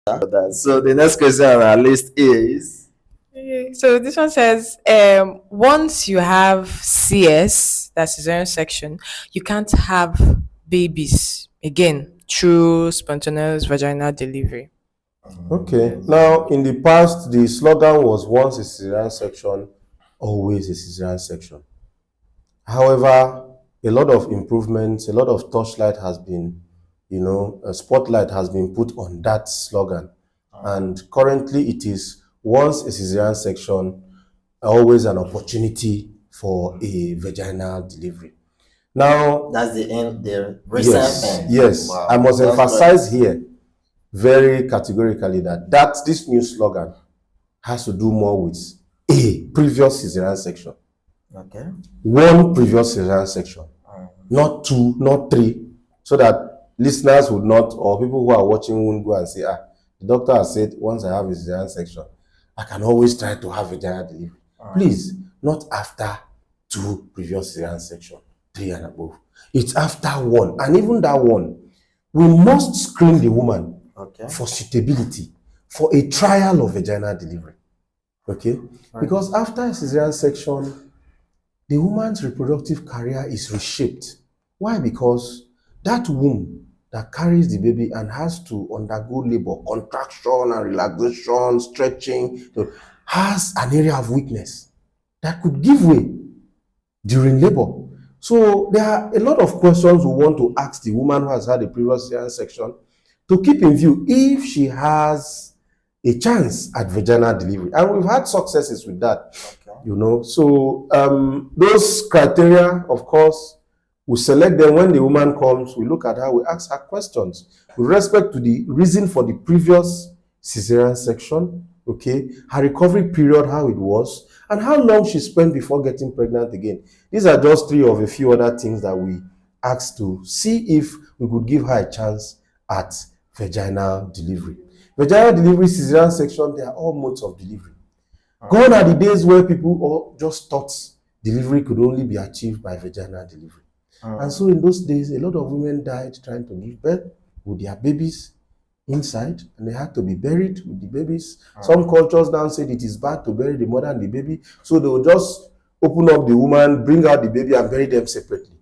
So the next question on our list is Okay, so this one says, once you have CS, that's cesarean section, you can't have babies again through spontaneous vaginal delivery. Okay. Now, in the past, the slogan was once a cesarean section, always a cesarean section. However, a lot of improvements, a lot of torchlight has been, a spotlight has been put on that slogan. And currently it is once a cesarean section, always an opportunity for a vaginal delivery. Now, that's the end, the recent yes, end. yes, Wow. I must That's emphasize here very categorically that this new slogan has to do more with a previous cesarean section. Okay. One previous cesarean section, not two, not three, so that listeners would not, or people who are watching won't go and say, the doctor has said once I have a cesarean section, I can always try to have vaginal delivery. Please, not after two previous cesarean section, 3 and above. It's after one, and even that one, we must screen the woman for suitability, for a trial of vaginal delivery. Okay? Because after a cesarean section, the woman's reproductive career is reshaped. Why? Because that womb that carries the baby and has to undergo labor, contraction and relaxation, stretching, has an area of weakness that could give way during labor. So there are a lot of questions we want to ask the woman who has had a previous cesarean section to keep in view if she has a chance at vaginal delivery. And we've had successes with that. So those criteria, of course, we select them when the woman comes. We look at her, we ask her questions with respect to the reason for the previous cesarean section, okay, her recovery period, how it was, and how long she spent before getting pregnant again. These are just 3 of a few other things that we asked to see if we could give her a chance at vaginal delivery. Vaginal delivery, cesarean section, they are all modes of delivery. Gone are the days where people all just thought delivery could only be achieved by vaginal delivery. And so in those days, a lot of women died trying to give birth with their babies inside, and they had to be buried with the babies. Some cultures now said it is bad to bury the mother and the baby, so they will just open up the woman, bring out the baby, and bury them separately.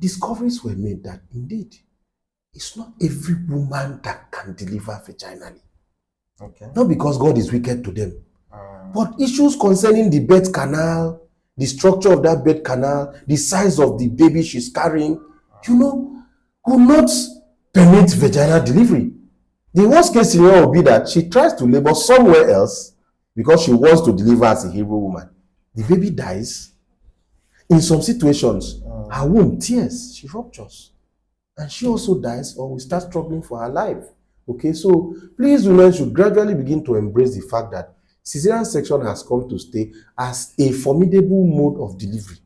Discoveries were made that indeed, it's not every woman that can deliver vaginally. Not because God is wicked to them, but issues concerning the birth canal, the structure of that birth canal, the size of the baby she's carrying, will not permit vaginal delivery. The worst case scenario will be that she tries to labor somewhere else because she wants to deliver as a Hebrew woman. The baby dies. In some situations, her womb tears, she ruptures, and she also dies or will start struggling for her life. Okay, so please, women should gradually begin to embrace the fact that cesarean section has come to stay as a formidable mode of delivery.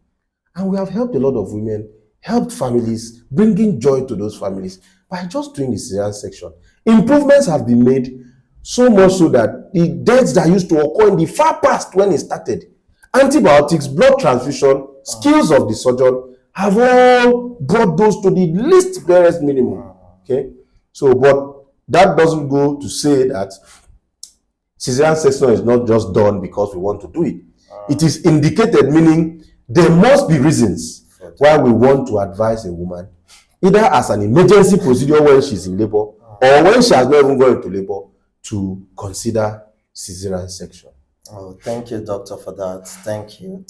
And we have helped a lot of women, helped families, bringing joy to those families by just doing the cesarean section. Improvements have been made, so much so that the deaths that used to occur in the far past when it started, antibiotics, blood transfusion, skills of the surgeon, have all brought those to the least barest minimum. Okay, so but that doesn't go to say that cesarean section is not just done because we want to do it. It is indicated, meaning there must be reasons why we want to advise a woman, either as an emergency procedure when she's in labor or when she has not even gone into labor, to consider cesarean section. Oh, thank you, doctor, for that. Thank you.